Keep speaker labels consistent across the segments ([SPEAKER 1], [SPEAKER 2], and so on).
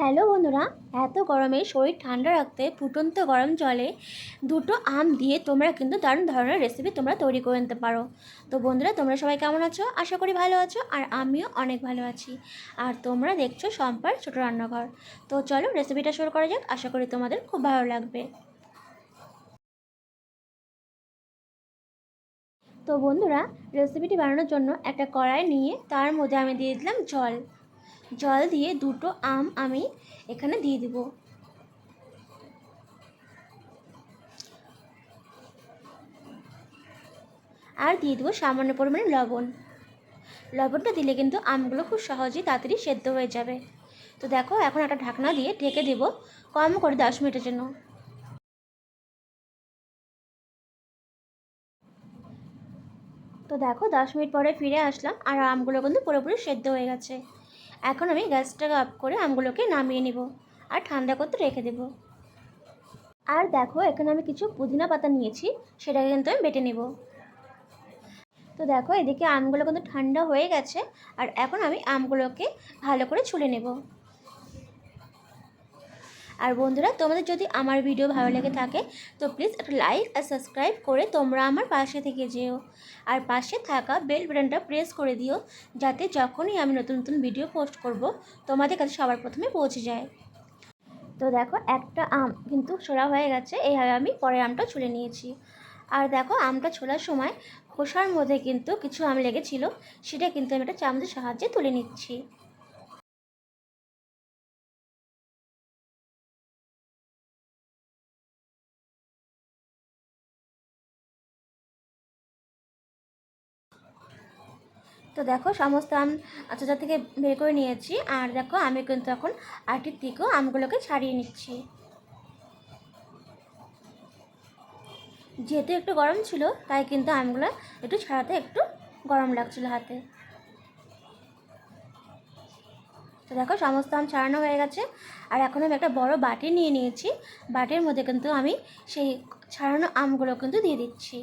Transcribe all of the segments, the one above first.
[SPEAKER 1] Hello বন্ধুরা, এত গরমে শরীর ঠান্ডা রাখতে ফুটন্ত গরম জলে দুটো আম দিয়ে তোমরা কিন্তু দারুণ ধরনের রেসিপি তোমরা তৈরি করে নিতে পারো। তো বন্ধুরা, তোমরা সবাই কেমন আছো? আশা করি ভালো আছো, আর আমিও অনেক ভালো আছি। আর তোমরা দেখছো সম্পার ছোট রান্নাঘর। তো চলো রেসিপিটা শুরু করা যাক, আশা করি তোমাদের খুব ভালো লাগবে। তো বন্ধুরা, রেসিপিটি বানানোর জন্য একটা কড়াই নিয়ে তার মধ্যে আমি দিয়ে দিলাম জল। জল দিয়ে দুটো আম আমি এখানে দিয়ে দিব। আর দিয়ে দেবো সামান্য পরিমাণে লবণ। লবণটা দিলে কিন্তু আমগুলো খুব সহজেই তাড়াতাড়ি সেদ্ধ হয়ে যাবে। তো দেখো, এখন একটা ঢাকনা দিয়ে ঢেকে দেবো কম করে 10 মিনিটের জন্য। তো দেখো, 10 মিনিট পরে ফিরে আসলাম, আর আমগুলো কিন্তু পুরোপুরি সেদ্ধ হয়ে গেছে। এখন আমি গ্যাসটা অফ করে আমগুলোকে নামিয়ে নিব আর ঠান্ডা করতে রেখে দেবো। আর দেখো, এখানে আমি কিছু পুদিনা পাতা নিয়েছি, সেটাকে কিন্তু আমি বেটে নেব। তো দেখো, এদিকে আমগুলো কিন্তু ঠান্ডা হয়ে গেছে, আর এখন আমি আমগুলোকে ভালো করে ছুলে নেব। আর বন্ধুরা, তোমাদের যদি আমার ভিডিও ভালো লেগে থাকে তো প্লিজ একটা লাইক আর সাবস্ক্রাইব করে তোমরা আমার পাশে থেকে যেও। আর পাশে থাকা বেল বাটনটা প্রেস করে দিও, যাতে যখনই আমি নতুন নতুন ভিডিও পোস্ট করব তোমাদের কাছে সবার প্রথমে পৌঁছে যায়। তো দেখো, একটা আম কিন্তু ছোলা হয়ে গেছে, এইভাবে আমি পরের আমটা ছুলে নিয়েছি। আর দেখো, আমটা ছোলার সময় খোসার মধ্যে কিন্তু কিছু আম লেগেছিল, সেটা কিন্তু আমি একটা চামচের সাহায্যে তুলে নিচ্ছি। তো দেখো, সমস্ত আম আচার থেকে বের করে নিয়েছি। আর দেখো, আমি কিন্তু এখন আটির থেকেও আমগুলোকে ছাড়িয়ে নিচ্ছি। যেহেতু একটু গরম ছিল, তাই কিন্তু আমগুলো একটু ছাড়াতে একটু গরম লাগছিল হাতে। তো দেখো, সমস্ত আম ছাড়ানো হয়ে গেছে। আর এখন আমি একটা বড় বাটি নিয়ে নিয়েছি। বাটির মধ্যে কিন্তু আমি সেই ছাড়ানো আমগুলো কিন্তু দিয়ে দিচ্ছি।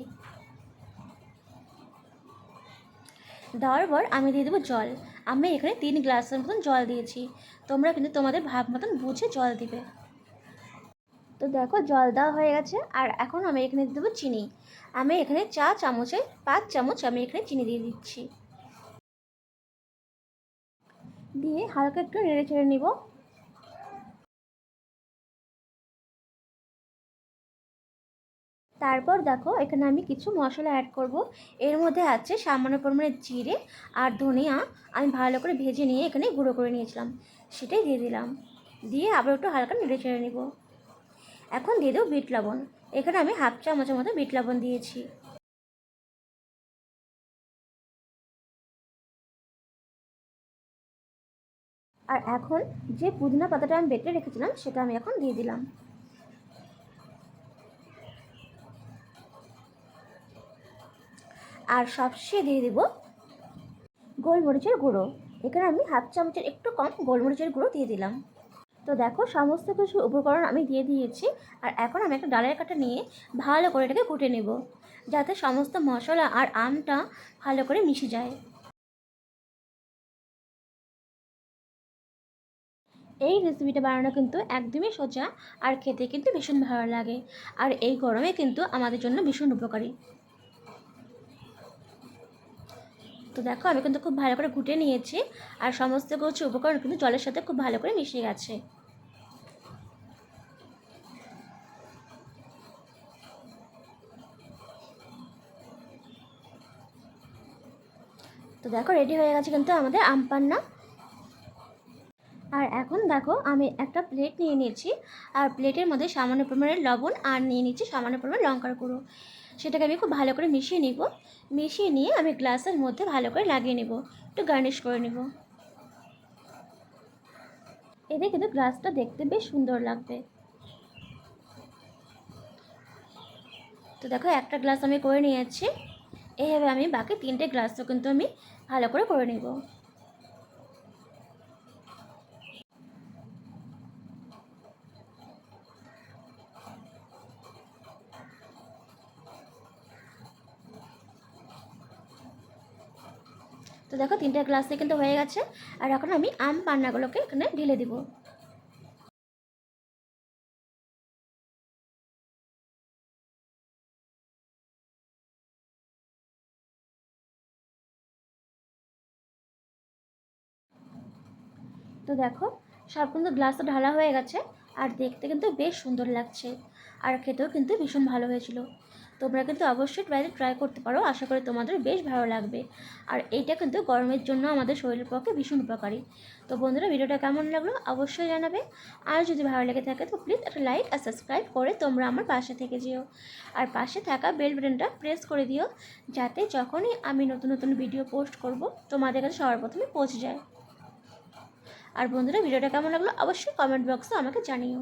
[SPEAKER 1] দেওয়ার পর আমি দিয়ে দেবো জল। আমি এখানে 3 গ্লাসের মতন জল দিয়েছি। তোমরা কিন্তু তোমাদের ভাব মতন বুঝে জল দিবে। তো দেখো, জল দেওয়া হয়ে গেছে। আর এখন আমি এখানে দিয়ে দেবো চিনি। আমি এখানে চা চামচে 5 চামচ আমি এখানে চিনি দিয়ে দিচ্ছি। দিয়ে হালকা একটু নেড়ে চেড়ে নিব। তারপর দেখো, এখানে আমি কিছু মশলা অ্যাড করব। এর মধ্যে আছে সামান্য পরিমাণে জিরে আর ধনিয়া। আমি ভালো করে ভেজে নিয়ে এখানে গুঁড়ো করে নিয়েছিলাম, সেটাই দিয়ে দিলাম। দিয়ে আবার একটু হালকা নেড়ে চেড়ে নিব। এখন দিয়ে দেবো বিট লবণ। এখানে আমি 1/2 চামচের মতো বিট লবণ দিয়েছি। আর এখন যে পুদিনা পাতাটা আমি বেটে রেখেছিলাম সেটা আমি এখন দিয়ে দিলাম। আর সবশেষে দিয়ে দেবো গোলমরিচের গুঁড়ো। এখানে আমি 1/2 চামচের একটু কম গোলমরিচের গুঁড়ো দিয়ে দিলাম। তো দেখো, সমস্ত কিছু উপকরণ আমি দিয়ে দিয়েছি। আর এখন আমি একটা ডালের কাঁটা নিয়ে ভালো করে এটাকে কুটে নেব, যাতে সমস্ত মশলা আর আমটা ভালো করে মিশে যায়। এই রেসিপিটা বানানো কিন্তু একদমই সোজা, আর খেতে কিন্তু ভীষণ ভালো লাগে। আর এই গরমে কিন্তু আমাদের জন্য ভীষণ উপকারী। তো দেখো, আমি কিন্তু খুব ভালো করে ঘুটে নিয়েছি। আর সমস্ত কিছু উপকরণ কিন্তু জলের সাথে খুব ভালো করে মিশে গেছে। তো দেখো, রেডি হয়ে গেছে কিন্তু আমাদের আম পান্না। আর এখন দেখো, আমি একটা প্লেট নিয়ে নিয়েছি। আর প্লেটের মধ্যে সামান্য পরিমাণে লবণ আর নিয়ে নিচ্ছি সামান্য পরিমাণে লঙ্কার গুঁড়ো। সেটাকে আমি খুব ভালো করে মিশিয়ে নিব। মিশিয়ে নিয়ে আমি গ্লাসের মধ্যে ভালো করে লাগিয়ে নেব, একটু গার্নিশ করে নেব। এতে কিন্তু গ্লাসটা দেখতে বেশ সুন্দর লাগবে। তো দেখো, একটা গ্লাস আমি করে নিয়েছি। এইভাবে আমি বাকি 3টে গ্লাসও কিন্তু আমি ভালো করে করে নেব। তো দেখো, 3টে গ্লাসে কিন্তু হয়ে গেছে। আর এখন আমি আম পান্নাগুলোকে এখানে ঢেলে দিব। তো দেখো সব কিন্তু গ্লাসে ঢালা হয়ে গেছে, আর দেখতে কিন্তু বেশ সুন্দর লাগছে, আর খেতেও কিন্তু ভীষণ ভালো হয়েছিল। তোমরা কিন্তু অবশ্যই বাড়িতে ট্রাই করতে পারো, আশা করি তোমাদের বেশ ভালো লাগবে। আর এইটা কিন্তু গরমের জন্য আমাদের শরীরের পক্ষে ভীষণ উপকারী। তো বন্ধুরা, ভিডিওটা কেমন লাগলো অবশ্যই জানাবে। আর যদি ভালো লেগে থাকে তো প্লিজ একটা লাইক আর সাবস্ক্রাইব করে তোমরা আমার পাশে থেকে যেও, আর পাশে থাকা বেল বাটনটা প্রেস করে দিও, যাতে যখনই আমি নতুন নতুন ভিডিও পোস্ট করব তোমাদের কাছে সবার প্রথমে পৌঁছে যায়। আর বন্ধুরা, ভিডিওটা কেমন লাগলো অবশ্যই কমেন্ট বক্সে আমাকে জানিও।